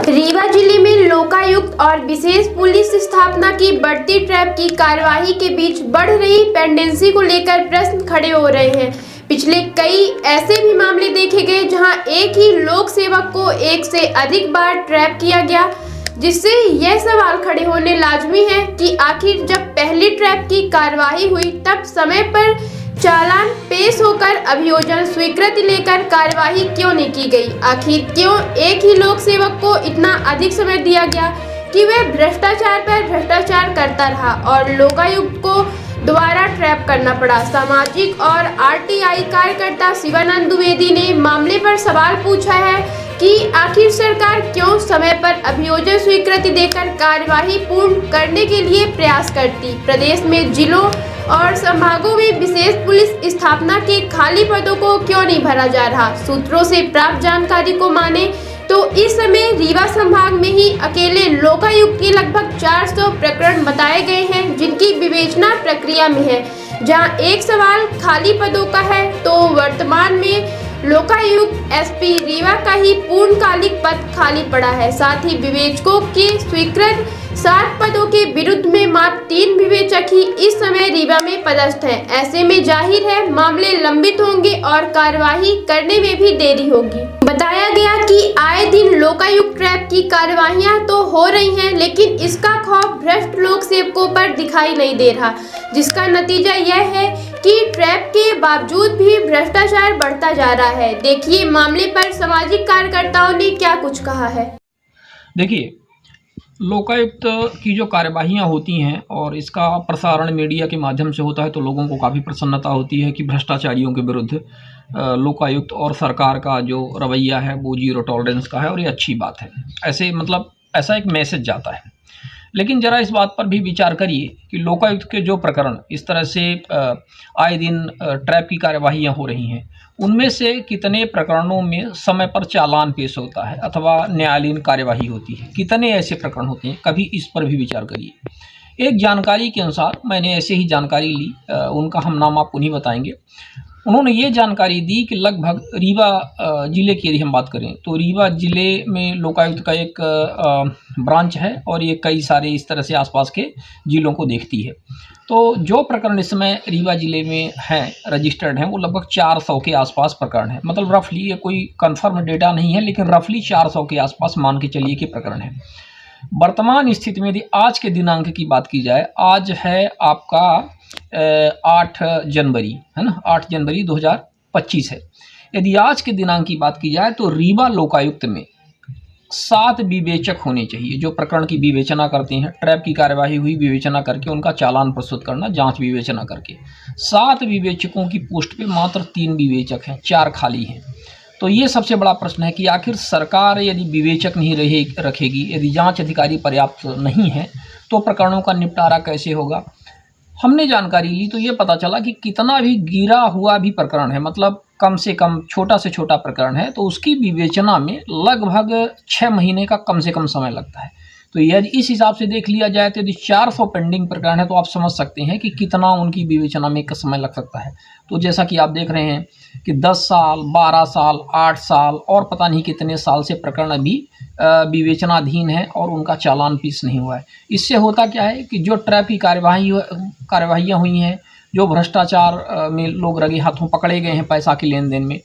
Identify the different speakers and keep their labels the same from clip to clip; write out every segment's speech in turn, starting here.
Speaker 1: रीवा जिले में लोकायुक्त और विशेष पुलिस स्थापना की बढ़ती ट्रैप की कार्यवाही के बीच बढ़ रही पेंडेंसी को लेकर प्रश्न खड़े हो रहे हैं। पिछले कई ऐसे भी मामले देखे गए जहां एक ही लोक सेवक को एक से अधिक बार ट्रैप किया गया, जिससे यह सवाल खड़े होने लाजमी है कि आखिर जब पहली ट्रैप की कार्यवाही हुई तब समय पर चालान पेश होकर अभियोजन स्वीकृति लेकर कार्यवाही क्यों नहीं की गई। आखिर क्यों एक ही लोक सेवक को इतना अधिक समय दिया गया कि वह भ्रष्टाचार पर भ्रष्टाचार करता रहा और लोकायुक्त को दोबारा ट्रैप करना पड़ा। सामाजिक और आरटीआई कार्यकर्ता शिवानंद द्विवेदी ने मामले पर सवाल पूछा है कि आखिर सरकार क्यों समय पर अभियोजन स्वीकृति देकर कार्यवाही पूर्ण करने के लिए प्रयास करती। प्रदेश में जिलों और संभागों में विशेष पुलिस स्थापना के खाली पदों को क्यों नहीं भरा जा रहा। सूत्रों से प्राप्त जानकारी को माने तो इस समय रीवा संभाग में ही अकेले लोकायुक्त के लगभग 400 प्रकरण बताए गए हैं जिनकी विवेचना प्रक्रिया में है। जहां एक सवाल खाली पदों का है तो वर्तमान में लोकायुक्त एसपी रीवा का ही पूर्णकालिक पद खाली पड़ा है। साथ ही विवेचकों के स्वीकृत 7 पदों के विरुद्ध में मात्र 3 विवेचक ही इस समय रीवा में पदस्थ हैं। ऐसे में जाहिर है मामले लंबित होंगे और कार्यवाही करने में भी देरी होगी। बताया गया कि आए दिन लोकायुक्त ट्रैप की कार्यवाहियां तो हो रही हैं, लेकिन इसका खौफ भ्रष्ट लोक सेवकों पर दिखाई नहीं दे रहा, जिसका नतीजा यह है कि ट्रैप के बावजूद भी भ्रष्टाचार बढ़ता जा रहा है। देखिए मामले पर सामाजिक कार्यकर्ताओं ने क्या कुछ कहा है।
Speaker 2: देखिए, लोकायुक्त की जो कार्यवाहियाँ होती हैं और इसका प्रसारण मीडिया के माध्यम से होता है तो लोगों को काफ़ी प्रसन्नता होती है कि भ्रष्टाचारियों के विरुद्ध लोकायुक्त और सरकार का जो रवैया है वो जीरो टॉलरेंस का है और ये अच्छी बात है। ऐसा एक मैसेज जाता है। लेकिन ज़रा इस बात पर भी विचार करिए कि लोकायुक्त के जो प्रकरण इस तरह से आए दिन ट्रैप की कार्यवाहियाँ हो रही हैं, उनमें से कितने प्रकरणों में समय पर चालान पेश होता है अथवा न्यायालयीन कार्यवाही होती है। कितने ऐसे प्रकरण होते हैं, कभी इस पर भी विचार करिए। एक जानकारी के अनुसार मैंने ऐसे ही जानकारी ली, उनका हम नाम आपको नहीं बताएंगे। उन्होंने ये जानकारी दी कि लगभग रीवा ज़िले की यदि हम बात करें तो रीवा ज़िले में लोकायुक्त का एक ब्रांच है और ये कई सारे इस तरह से आसपास के ज़िलों को देखती है। तो जो प्रकरण इस समय रीवा ज़िले में हैं, रजिस्टर्ड हैं, वो लगभग 400 के आसपास प्रकरण है। मतलब रफली, ये कोई कंफर्म डेटा नहीं है, लेकिन रफली 400 के आसपास मान के चलिए कि प्रकरण है। वर्तमान स्थिति में यदि आज के दिनांक की बात की जाए, आज है आपका 8 जनवरी, है ना, 8 जनवरी 2025 है। यदि आज के दिनांक की बात की जाए तो रीवा लोकायुक्त में 7 विवेचक होने चाहिए जो प्रकरण की विवेचना करते हैं। ट्रैप की कार्यवाही हुई, विवेचना करके उनका चालान प्रस्तुत करना, जांच विवेचना करके। 7 विवेचकों की पोस्ट पे मात्र 3 विवेचक हैं, 4 खाली हैं। तो ये सबसे बड़ा प्रश्न है कि आखिर सरकार यदि विवेचक नहीं रखेगी, यदि जांच अधिकारी पर्याप्त नहीं है, तो प्रकरणों का निपटारा कैसे होगा। हमने जानकारी ली तो ये पता चला कि कितना भी गिरा हुआ भी प्रकरण है, मतलब कम से कम छोटा से छोटा प्रकरण है, तो उसकी विवेचना में लगभग 6 महीने का कम से कम समय लगता है। तो यदि इस हिसाब से देख लिया जाए तो यदि 400 पेंडिंग प्रकरण है तो आप समझ सकते हैं कि कितना उनकी विवेचना में समय लग सकता है। तो जैसा कि आप देख रहे हैं कि 10 साल, 12 साल, 8 साल और पता नहीं कितने साल से प्रकरण अभी विवेचनाधीन है और उनका चालान पेश नहीं हुआ है। इससे होता क्या है कि जो ट्रैप की कार्यवाहियाँ हुई हैं, जो भ्रष्टाचार में लोग रंगे हाथों पकड़े गए हैं पैसा के लेन देन में,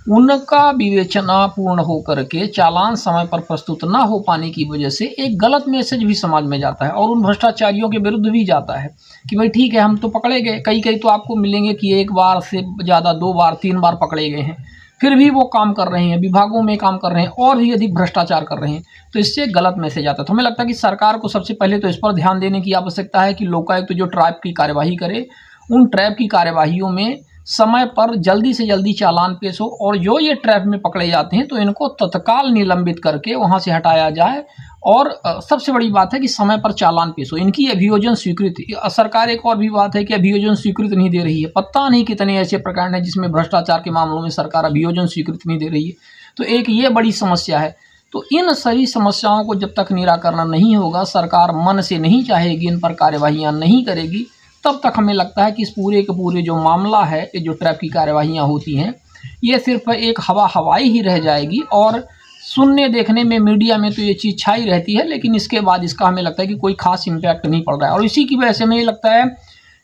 Speaker 2: उनका विवेचना पूर्ण होकर के चालान समय पर प्रस्तुत ना हो पाने की वजह से एक गलत मैसेज भी समाज में जाता है और उन भ्रष्टाचारियों के विरुद्ध भी जाता है कि भाई ठीक है, हम तो पकड़े गए। कई तो आपको मिलेंगे कि 1 बार से ज़्यादा 2 बार 3 बार पकड़े गए हैं, फिर भी वो काम कर रहे हैं, विभागों में काम कर रहे हैं और भी अधिक भ्रष्टाचार कर रहे हैं। तो इससे गलत मैसेज आता है। तो हमें लगता है कि सरकार को सबसे पहले तो इस पर ध्यान देने की आवश्यकता है कि लोकायुक्त जो ट्रैप की कार्यवाही करे, उन ट्रैप की कार्यवाहियों में समय पर जल्दी से जल्दी चालान पेश हो और जो ये ट्रैप में पकड़े जाते हैं तो इनको तत्काल निलंबित करके वहाँ से हटाया जाए। और सबसे बड़ी बात है कि समय पर चालान पेश हो। इनकी अभियोजन स्वीकृति, सरकार एक और भी बात है कि अभियोजन स्वीकृति नहीं दे रही है। पता नहीं कितने ऐसे प्रकरण हैं जिसमें भ्रष्टाचार के मामलों में सरकार अभियोजन स्वीकृति नहीं दे रही है। तो एक ये बड़ी समस्या है। तो इन सभी समस्याओं को जब तक निराकरण नहीं होगा, सरकार मन से नहीं चाहेगी, इन पर कार्यवाहियाँ नहीं करेगी, तब तक हमें लगता है कि इस पूरे के पूरे जो मामला है, ये जो ट्रैप की कार्यवाहियाँ होती हैं, ये सिर्फ एक हवाई ही रह जाएगी और सुनने देखने में मीडिया में तो ये चीज़ छाई रहती है, लेकिन इसके बाद इसका हमें लगता है कि कोई खास इम्पैक्ट नहीं पड़ रहा है। और इसी की वजह से हमें ये लगता है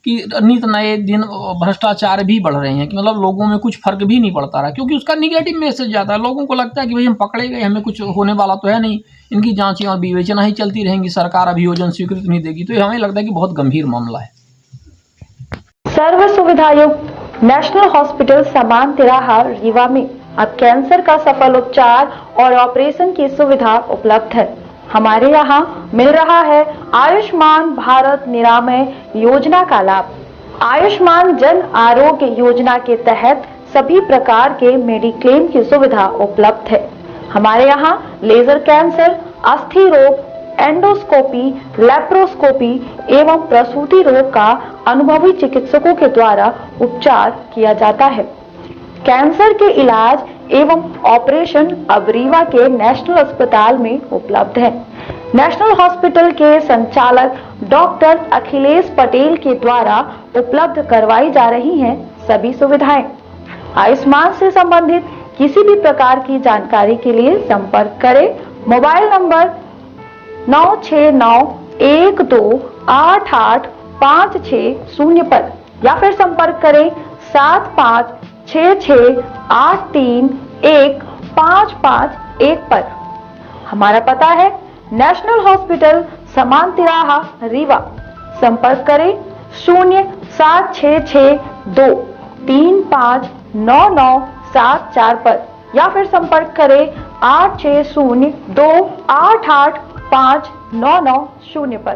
Speaker 2: कि नित नए दिन भ्रष्टाचार भी बढ़ रहे हैं, कि मतलब लोगों में कुछ फ़र्क भी नहीं पड़ता रहा, क्योंकि उसका निगेटिव मैसेज जाता है। लोगों को लगता है कि भाई हम पकड़े गए, हमें कुछ होने वाला तो है नहीं, इनकी जाँचें और विवेचना ही चलती रहेंगी, सरकार अभियोजन स्वीकृति नहीं देगी। तो ये हमें लगता है कि बहुत गंभीर मामला है।
Speaker 3: सर्व सुविधायुक्त नेशनल हॉस्पिटल समान तिराहा रीवा में अब कैंसर का सफल उपचार और ऑपरेशन की सुविधा उपलब्ध है। हमारे यहाँ मिल रहा है आयुष्मान भारत निरामय योजना का लाभ। आयुष्मान जन आरोग्य योजना के तहत सभी प्रकार के मेडिक्लेम की सुविधा उपलब्ध है। हमारे यहाँ लेजर कैंसर, अस्थि रोग, एंडोस्कोपी, लेप्रोस्कोपी एवं प्रसूति रोग का अनुभवी चिकित्सकों के द्वारा उपचार किया जाता है। कैंसर के इलाज एवं ऑपरेशन अब रीवा के नेशनल अस्पताल में उपलब्ध है। नेशनल हॉस्पिटल के संचालक डॉक्टर अखिलेश पटेल के द्वारा उपलब्ध करवाई जा रही हैं सभी सुविधाएं। आयुष्मान से संबंधित किसी भी प्रकार की जानकारी के लिए संपर्क करें मोबाइल नंबर 9691288560 पर या फिर संपर्क करें 7566831551 पर। हमारा पता है नेशनल हॉस्पिटल समान तिराहा रीवा। संपर्क करें 07662359974 पर या फिर संपर्क करें 8602885990 पर।